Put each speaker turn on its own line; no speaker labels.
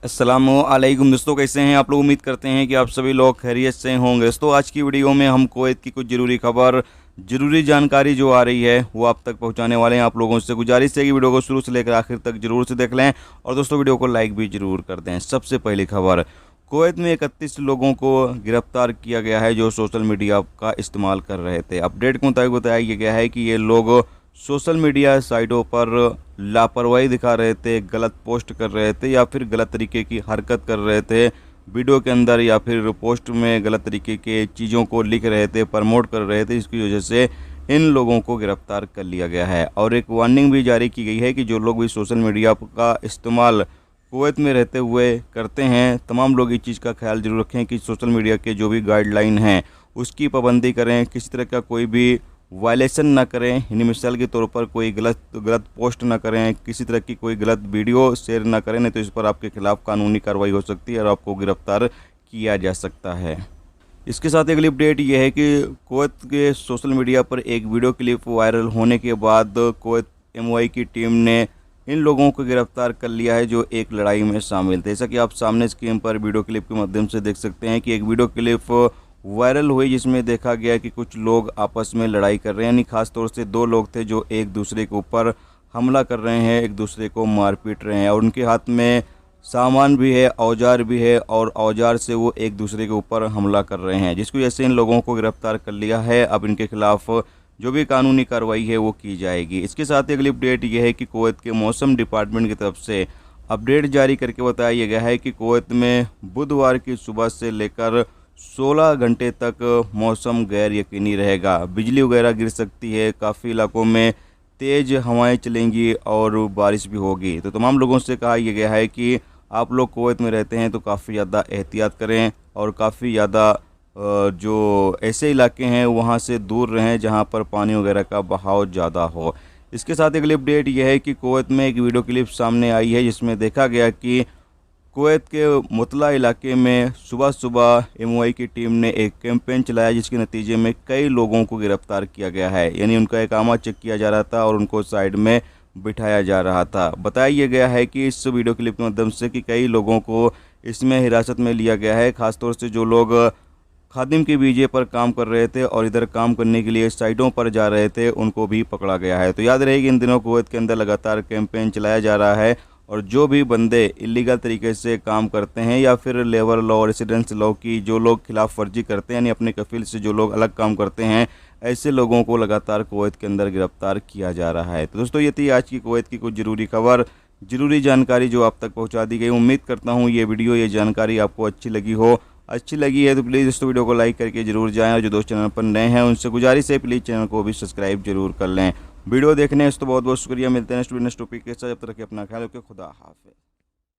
अस्सलामुअलैकुम दोस्तों, कैसे हैं आप लोग। उम्मीद करते हैं कि आप सभी लोग खैरियत से होंगे। दोस्तों आज की वीडियो में हम कुवैत की कुछ ज़रूरी खबर, ज़रूरी जानकारी जो आ रही है वो आप तक पहुंचाने वाले हैं। आप लोगों से गुजारिश है कि वीडियो को शुरू से लेकर आखिर तक जरूर से देख लें और दोस्तों वीडियो को लाइक भी जरूर कर दें। सबसे पहली खबर, कुवैत में 31 लोगों को गिरफ्तार किया गया है जो सोशल मीडिया का इस्तेमाल कर रहे थे। अपडेट के मुताबिक बताया गया है कि ये लोग सोशल मीडिया साइटों पर लापरवाही दिखा रहे थे, गलत पोस्ट कर रहे थे या फिर गलत तरीके की हरकत कर रहे थे वीडियो के अंदर, या फिर पोस्ट में गलत तरीके के चीज़ों को लिख रहे थे, प्रमोट कर रहे थे। इसकी वजह से इन लोगों को गिरफ्तार कर लिया गया है और एक वार्निंग भी जारी की गई है कि जो लोग भी सोशल मीडिया का इस्तेमाल कुवैत में रहते हुए करते हैं, तमाम लोग इस चीज़ का ख्याल जरूर रखें कि सोशल मीडिया के जो भी गाइडलाइन हैं उसकी पाबंदी करें, किसी तरह का कोई भी वायलेशन ना करें। यानी मिसाल के तौर पर कोई गलत पोस्ट ना करें, किसी तरह की कोई गलत वीडियो शेयर ना करें, नहीं तो इस पर आपके खिलाफ़ कानूनी कार्रवाई हो सकती है और आपको गिरफ्तार किया जा सकता है। इसके साथ अगली अपडेट ये है कि कुवैत के सोशल मीडिया पर एक वीडियो क्लिप वायरल होने के बाद कुवैत एमओआई की टीम ने इन लोगों को गिरफ्तार कर लिया है जो एक लड़ाई में शामिल थे। जैसा कि आप सामने स्क्रीन पर वीडियो क्लिप के माध्यम से देख सकते हैं कि एक वीडियो क्लिप वायरल हुई जिसमें देखा गया कि कुछ लोग आपस में लड़ाई कर रहे हैं। यानी खास तौर से दो लोग थे जो एक दूसरे के ऊपर हमला कर रहे हैं, एक दूसरे को मार पीट रहे हैं और उनके हाथ में सामान भी है, औजार भी है और औजार से वो एक दूसरे के ऊपर हमला कर रहे हैं, जिसकी वजह से इन लोगों को गिरफ्तार कर लिया है। अब इनके खिलाफ जो भी कानूनी कार्रवाई है वो की जाएगी। इसके साथ ही अगली अपडेट यह है कि कुवैत के मौसम डिपार्टमेंट की तरफ से अपडेट जारी करके बताया गया है कि कुवैत में बुधवार की सुबह से लेकर 16 घंटे तक मौसम गैर यकीनी रहेगा। बिजली वगैरह गिर सकती है, काफ़ी इलाकों में तेज़ हवाएं चलेंगी और बारिश भी होगी। तो तमाम लोगों से कहा यह गया है कि आप लोग कुवैत में रहते हैं तो काफ़ी ज़्यादा एहतियात करें और काफ़ी ज़्यादा जो ऐसे इलाके हैं वहाँ से दूर रहें जहाँ पर पानी वगैरह का बहाव ज़्यादा हो। इसके साथ अगली अपडेट यह है कि कुवैत में एक वीडियो क्लिप सामने आई है जिसमें देखा गया कि कुवैत के मुतला इलाके में सुबह सुबह एमओआई की टीम ने एक कैंपेन चलाया जिसके नतीजे में कई लोगों को गिरफ्तार किया गया है। यानी उनका इकामा चेक किया जा रहा था और उनको साइड में बिठाया जा रहा था। बताया गया है कि इस वीडियो क्लिप के माध्यम से कि कई लोगों को इसमें हिरासत में लिया गया है। खासतौर से जो लोग खादिम के वीजे पर काम कर रहे थे और इधर काम करने के लिए साइटों पर जा रहे थे, उनको भी पकड़ा गया है। तो याद रहे कि इन दिनों कुवैत के अंदर लगातार कैंपेन चलाया जा रहा है और जो भी बंदे इलीगल तरीके से काम करते हैं या फिर लेबर लॉ, रेसिडेंस लॉ की जो लोग खिलाफ वर्जी करते हैं, यानी अपने कफील से जो लोग अलग काम करते हैं, ऐसे लोगों को लगातार कुवैत के अंदर गिरफ्तार किया जा रहा है। तो दोस्तों ये थी आज की कुवैत की कुछ ज़रूरी खबर, ज़रूरी जानकारी जो आप तक पहुंचा दी गई। उम्मीद करता हूं ये वीडियो, ये जानकारी आपको अच्छी लगी हो। अच्छी लगी है तो प्लीज़ दोस्तों वीडियो को लाइक करके जरूर जाएं और जो दोस्त चैनल पर नए हैं उनसे गुजारिश है प्लीज़ चैनल को भी सब्सक्राइब जरूर कर लें। वीडियो देखने से तो बहुत बहुत शुक्रिया। मिलते हैं नेक्स्ट टॉपिक के साथ, जब तक अपना ख्याल रखें। खुदा हाफिज़।